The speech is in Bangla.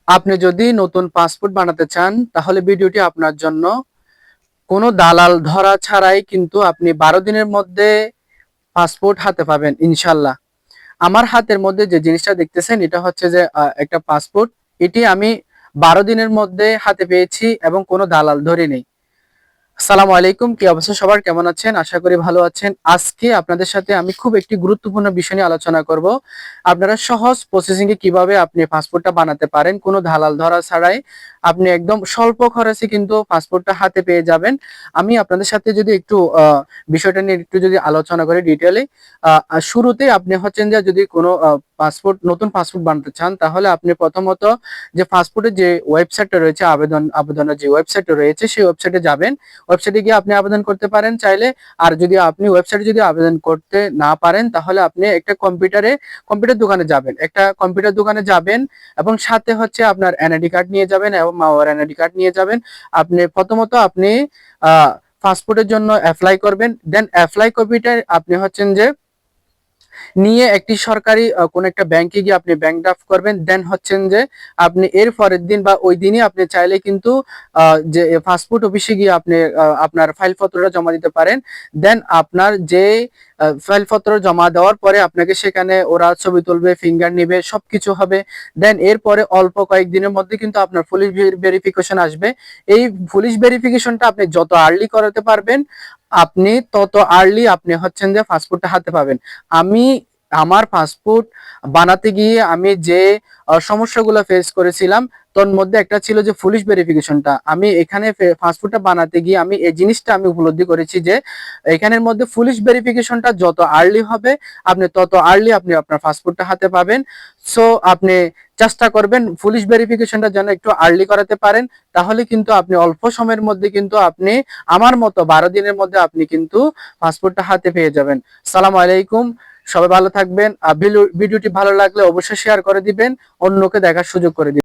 আপনি যদি নতুন পাসপোর্ট বানাতে চান তাহলে ভিডিওটি আপনার জন্য। কোনো দালাল ধরা ছাড়াই কিন্তু আপনি 12 দিনের মধ্যে পাসপোর্ট হাতে পাবেন ইনশাল্লাহ। আমার হাতের মধ্যে যে জিনিসটা দেখতেছেন এটা হচ্ছে যে একটা পাসপোর্ট। এটি আমি 12 দিনের মধ্যে হাতে পেয়েছি এবং কোনো দালাল ধরে নেই। আসসালামু আলাইকুম, কি অবস্থা সবার, কেমন আছেন? আশা করি ভালো আছেন। আজকে আপনাদের সাথে আমি খুব একটি গুরুত্বপূর্ণ বিষয় নিয়ে আলোচনা করব। আপনারা সহজ প্রসেসিং এ কিভাবে আপনি পাসপোর্টটা বানাতে পারেন কোনো দালাল ধরা ছাড়াই। আপনি একদম স্বল্প খরচে কিন্তু পাসপোর্টটা হাতে পেয়ে যাবেন। আমি আপনাদের সাথে যদি একটু বিষয়টা নিয়ে একটু যদি আলোচনা করি ডিটেইলে। শুরুতে আপনি হচ্ছেন যে যদি কোনো নতুন পাসপোর্ট বানাতে চান তাহলে আপনি প্রথমত যে পাসপোর্টের যে ওয়েবসাইটটা রয়েছে, আবেদনের যে ওয়েবসাইটটা রয়েছে সেই ওয়েবসাইটে যাবেন। ওয়েবসাইটে গিয়ে আপনি আবেদন করতে পারেন চাইলে। আর যদি আপনি ওয়েবসাইটে যদি আবেদন করতে না পারেন তাহলে আপনি একটা কম্পিউটার দোকানে যাবেন, এবং সাথে হচ্ছে আপনার এনআইডি কার্ড নিয়ে যাবেন এবং মাওয়ার এনআইডি কার্ড নিয়ে যাবেন। আপনি প্রথমত আপনি পাসপোর্টের জন্য অ্যাপ্লাই করবেন। দেন অ্যাপ্লাই কপিটা আপনি হচ্ছেন যে নিয়ে একটি সরকারি কোন একটা ব্যাংকে গিয়ে আপনি ব্যাংক ড্রাফট করবেন। দেন হচ্ছেন যে আপনি এর পরের দিন বা ওই দিনই আপনি চাইলে কিন্তু যে পাসপোর্ট অফিসে গিয়ে আপনি আপনার ফাইলপত্রটা জমা দিতে পারেন। দেন আপনার যে ফাইলপত্র জমা দেওয়ার পরে আপনাকে সেখানে ওরা ছবি তুলবে, ফিঙ্গার নিবে, সবকিছু হবে। দেন এরপরে অল্প কয়েকদিনের মধ্যে কিন্তু আপনার পুলিশ ভেরিফিকেশন আসবে। এই পুলিশ ভেরিফিকেশনটা আপনি যত আর্লি করাতে পারবেন আপনি তত আর্লি আপনি হচ্ছেন যে পাসপোর্টটা হাতে পাবেন। আমি আমার পাসপোর্ট বানাতে গিয়ে আমি যে সমস্যাগুলো ফেস করেছিলাম তোর মধ্যে একটা ছিল যে পুলিশ ভেরিফিকেশনটা। আমি এখানে পাসপোর্টটা বানাতে গিয়ে আমি এই জিনিসটা আমি উপলব্ধি করেছি যে এখানের মধ্যে পুলিশ ভেরিফিকেশনটা যত আর্লি হবে আপনি তত আর্লি আপনি আপনার পাসপোর্টটা হাতে পাবেন। সো আপনি চেষ্টা করবেন পুলিশ ভেরিফিকেশনটা যেন একটু আর্লি করাতে পারেন, তাহলে কিন্তু আপনি অল্প সময়ের মধ্যে কিন্তু আপনি আমার মতো 12 দিনের মধ্যে আপনি কিন্তু পাসপোর্টটা হাতে পেয়ে যাবেন। সালামু আলাইকুম, সবাই ভালো থাকবেন। ভিডিওটি ভালো লাগলে অবশ্যই শেয়ার করে দিবেন, অন্যকে দেখার সুযোগ করে দিবেন।